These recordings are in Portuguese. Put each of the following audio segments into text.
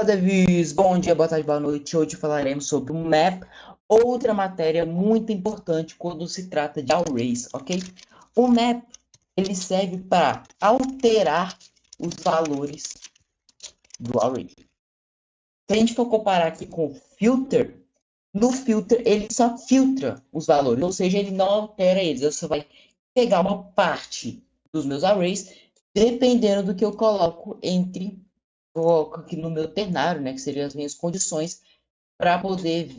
Fala, Davis! Bom dia, boa tarde, boa noite. Hoje falaremos sobre o map, outra matéria muito importante quando se trata de arrays, ok? O map, ele serve para alterar os valores do array. Se a gente for comparar aqui com o filter, no filter ele só filtra os valores, ou seja, ele não altera eles. Você vai pegar uma parte dos meus arrays, dependendo do que eu coloco coloco aqui no meu ternário, né, que seriam as minhas condições para poder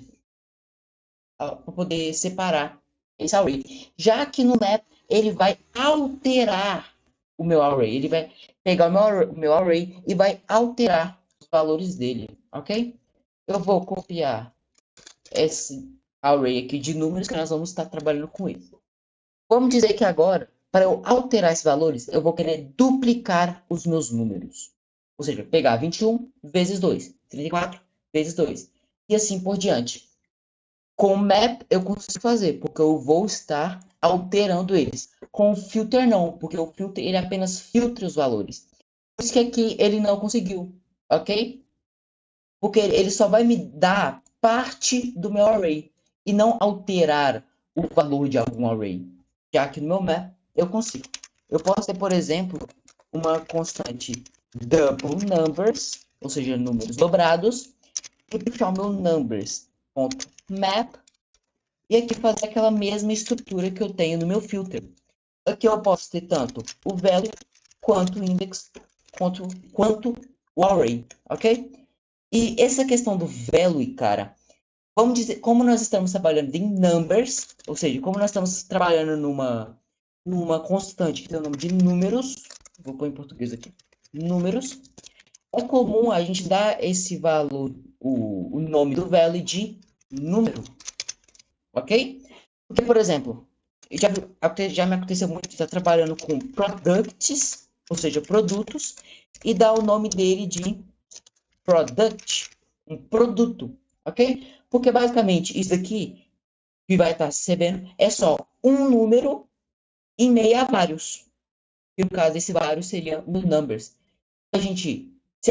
separar esse array. Já que no map ele vai alterar o meu array, ele vai pegar o meu array e vai alterar os valores dele, ok? Eu vou copiar esse array aqui de números que nós vamos estar trabalhando com ele. Vamos dizer que agora, para eu alterar esses valores, eu vou querer duplicar os meus números. Ou seja, pegar 21 vezes 2, 34 vezes 2, e assim por diante. Com o map eu consigo fazer, porque eu vou estar alterando eles. Com o filter não, porque o filter ele apenas filtra os valores. Por isso que aqui ele não conseguiu, ok? Porque ele só vai me dar parte do meu array e não alterar o valor de algum array. Já que no meu map eu consigo. Eu posso ter, por exemplo, uma constante double numbers, ou seja, números dobrados, e puxar o meu numbers.map e aqui fazer aquela mesma estrutura que eu tenho no meu filter. Aqui eu posso ter tanto o value quanto o index, quanto o array, ok? E essa questão do value, cara, vamos dizer, como nós estamos trabalhando em numbers, ou seja, como nós estamos trabalhando numa constante que tem o nome de números, vou pôr em português aqui, números, é comum a gente dar esse valor, o nome do value de número, ok? Porque, por exemplo, já me aconteceu muito estar trabalhando com products, ou seja, produtos, e dar o nome dele de product, um produto, ok? Porque basicamente isso daqui que vai estar recebendo é só um número em meio a vários. E no caso, esse vários seria no numbers. Se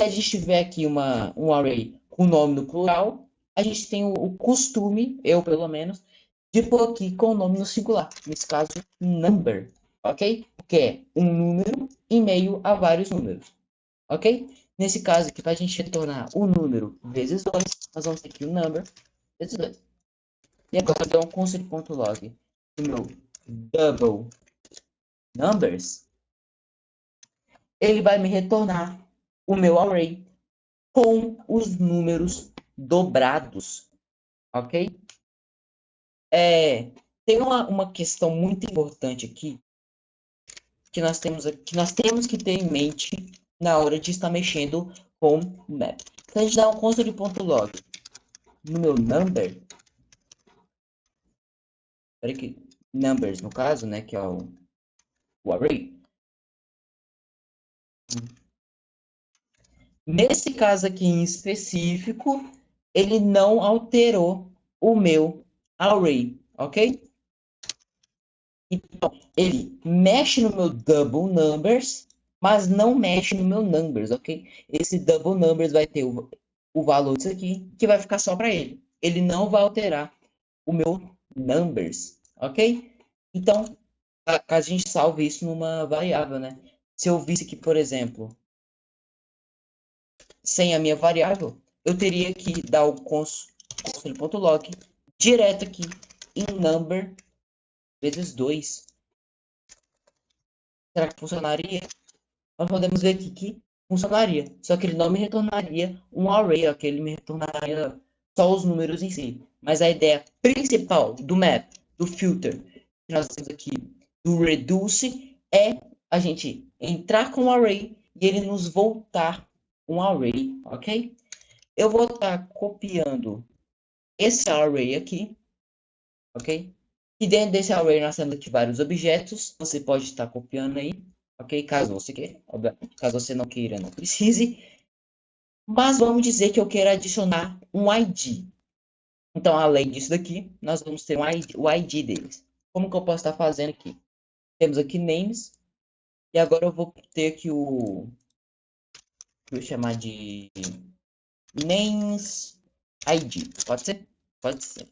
a gente tiver aqui um array com nome no plural, a gente tem o costume, eu pelo menos, de pôr aqui com o nome no singular. Nesse caso, number, ok? Que é um número em meio a vários números, ok? Nesse caso aqui, para a gente retornar o número vezes 2, nós vamos ter aqui o number vezes 2. E agora eu dou um console.log do meu double numbers, ele vai me retornar o meu array com os números dobrados, ok? Tem uma questão muito importante aqui que nós temos que ter em mente na hora de estar mexendo com o map. Se a gente dá um console.log no meu number, peraí que numbers no caso, né, que é o array. Nesse caso aqui em específico, ele não alterou o meu array, ok? Então, ele mexe no meu double numbers, mas não mexe no meu numbers, ok? Esse double numbers vai ter o valor disso aqui, que vai ficar só para ele. Ele não vai alterar o meu numbers, ok? Então, a gente salve isso numa variável, né? Se eu visse aqui, por exemplo, sem a minha variável, eu teria que dar o console.log direto aqui em number vezes 2. Será que funcionaria? Nós podemos ver aqui que funcionaria. Só que ele não me retornaria um array, ok? Ele me retornaria só os números em si. Mas a ideia principal do map, do filter, que nós temos aqui, do reduce, é a gente entrar com um array e ele nos voltar um array, ok? Eu vou estar copiando esse array aqui, ok? E dentro desse array nós temos aqui vários objetos. Você pode estar copiando aí, ok? Caso você queira, obviamente. Caso você não queira, não precise. Mas vamos dizer que eu quero adicionar um ID. Então, além disso daqui, nós vamos ter o ID deles. Como que eu posso estar fazendo aqui? Temos aqui names. E agora eu vou ter aqui vou chamar de names ID. Pode ser? Pode ser.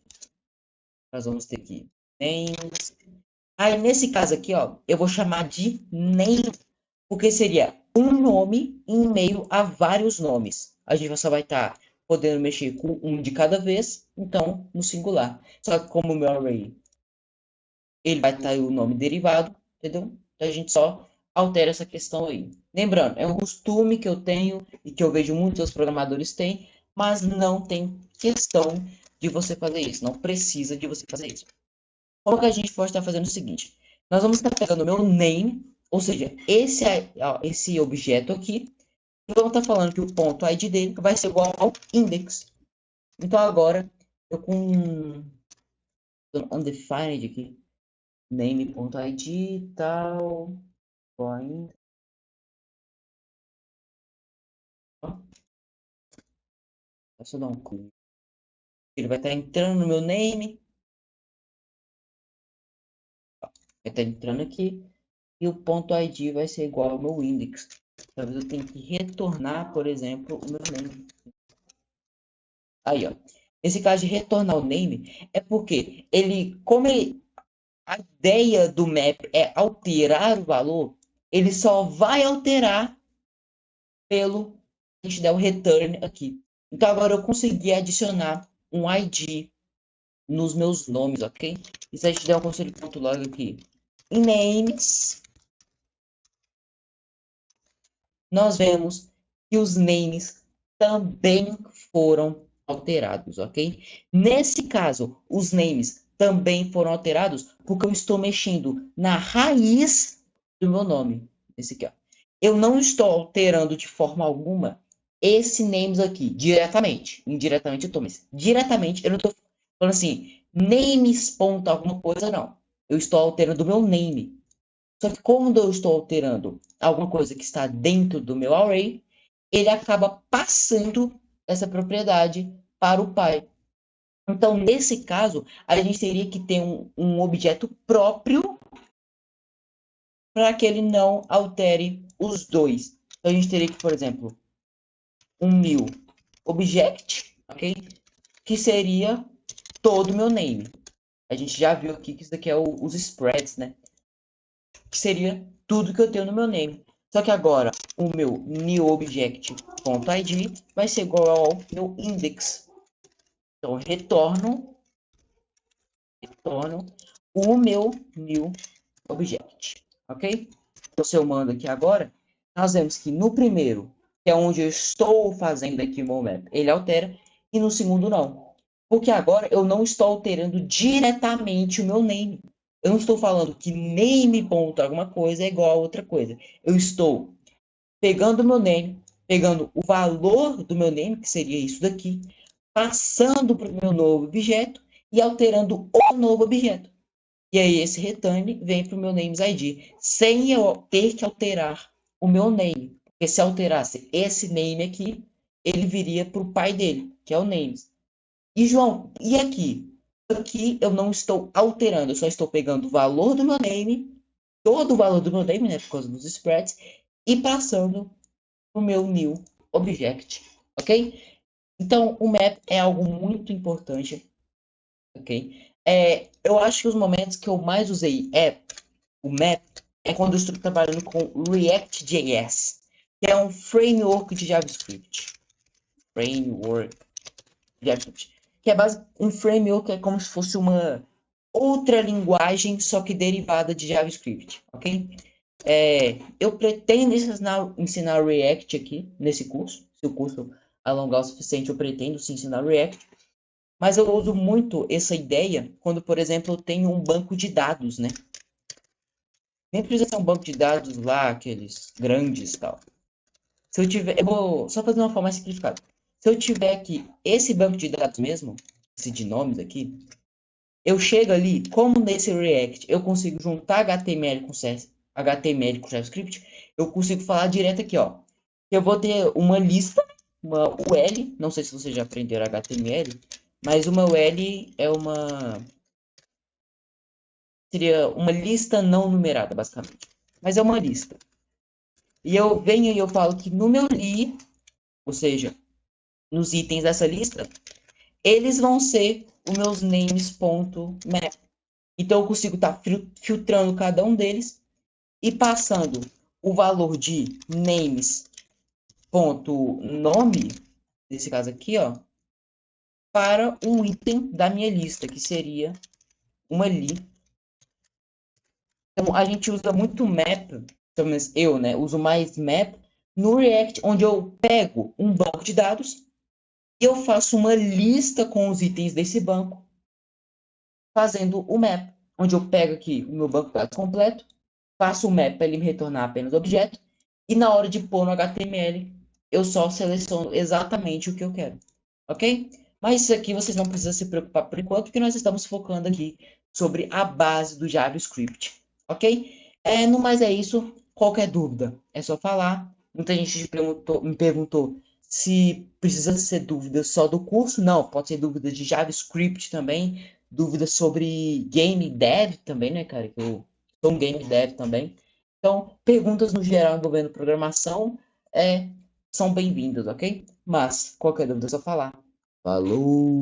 Nós vamos ter aqui names. Aí, nesse caso aqui, ó, eu vou chamar de name, porque seria um nome em meio a vários nomes. A gente só vai estar podendo mexer com um de cada vez, então, no singular. Só que como o meu array, ele vai estar o nome derivado, entendeu? Então, a gente só altera essa questão aí. Lembrando, é um costume que eu tenho e que eu vejo muitos programadores têm, mas não tem questão de você fazer isso. Não precisa de você fazer isso. Como que a gente pode estar fazendo o seguinte? Nós vamos estar pegando o meu name, ou seja, esse objeto aqui, e vamos estar falando que o ponto ID dele vai ser igual ao index. Então, agora, eu com undefined aqui, name.id tal, point. É só dar um clique. Ele vai estar entrando no meu name, vai estar entrando aqui, e o ponto ID vai ser igual ao meu index. Talvez eu tenha que retornar, por exemplo, o meu name. Aí, ó. Nesse caso de retornar o name, é porque a ideia do map é alterar o valor, ele só vai alterar pelo a gente der o return aqui. Então, agora eu consegui adicionar um ID nos meus nomes, ok? E se a gente der um conselho.log aqui, em names, nós vemos que os names também foram alterados, ok? Nesse caso, os names também foram alterados porque eu estou mexendo na raiz do meu nome. Esse aqui, ó. Eu não estou alterando de forma alguma esse names aqui, diretamente. Indiretamente eu estou, mas diretamente eu não estou falando assim, names ponto alguma coisa, não. Eu estou alterando o meu name. Só que quando eu estou alterando alguma coisa que está dentro do meu array, ele acaba passando essa propriedade para o pai. Então, nesse caso, a gente teria que ter um objeto próprio para que ele não altere os dois. Então, a gente teria que, por exemplo, um new object, ok? Que seria todo o meu name. A gente já viu aqui que isso daqui é os spreads, né? Que seria tudo que eu tenho no meu name. Só que agora o meu new object.id vai ser igual ao meu index. Então retorno o meu new object, ok? Então se eu mando aqui agora, nós vemos que no primeiro, que é onde eu estou fazendo aqui o meu map, ele altera, e no segundo não. Porque agora eu não estou alterando diretamente o meu name. Eu não estou falando que name ponto alguma coisa é igual a outra coisa. Eu estou pegando o meu name, pegando o valor do meu name, que seria isso daqui, passando para o meu novo objeto e alterando o novo objeto. E aí esse return vem para o meu names ID, sem eu ter que alterar o meu name. Porque se alterasse esse name aqui, ele viria para o pai dele, que é o names. E João, e aqui? Aqui eu não estou alterando, eu só estou pegando o valor do meu name, todo o valor do meu name, né, por causa dos spreads, e passando para o meu new object, ok? Então, o map é algo muito importante, ok? Eu acho que os momentos que eu mais usei o map é quando eu estou trabalhando com React.js, que é um framework de JavaScript. Framework de JavaScript. Que é um framework que é como se fosse uma outra linguagem, só que derivada de JavaScript, ok? Eu pretendo ensinar React aqui nesse curso. Se o curso alongar o suficiente, eu pretendo sim ensinar React. Mas eu uso muito essa ideia quando, por exemplo, eu tenho um banco de dados, né? Nem precisa ser um banco de dados lá, aqueles grandes e tal. Se eu tiver, eu vou só fazer uma forma mais simplificada. Se eu tiver aqui esse banco de dados mesmo, esse de nomes aqui, eu chego ali, como nesse React, eu consigo juntar HTML com HTML com JavaScript, eu consigo falar direto aqui, ó. Eu vou ter uma lista, uma UL, não sei se vocês já aprenderam HTML, mas uma UL seria uma lista não numerada, basicamente. Mas é uma lista. E eu venho e eu falo que no meu li, ou seja, nos itens dessa lista, eles vão ser os meus names.map. Então, eu consigo estar filtrando cada um deles e passando o valor de names.nome, nesse caso aqui, ó, para um item da minha lista, que seria uma li. Então, a gente usa muito map, pelo menos eu, né, uso mais map no React, onde eu pego um banco de dados e eu faço uma lista com os itens desse banco, fazendo o map, onde eu pego aqui o meu banco de dados completo, faço o map para ele me retornar apenas o objeto, e na hora de pôr no HTML, eu só seleciono exatamente o que eu quero, ok? Mas isso aqui vocês não precisam se preocupar por enquanto, porque nós estamos focando aqui sobre a base do JavaScript, ok? No mais é isso. Qualquer dúvida, é só falar. Muita gente me perguntou se precisa ser dúvida só do curso. Não, pode ser dúvida de JavaScript também, dúvidas sobre game dev também, né, cara? Que eu sou um game dev também. Então, perguntas no geral envolvendo programação são bem-vindas, ok? Mas, qualquer dúvida é só falar. Falou!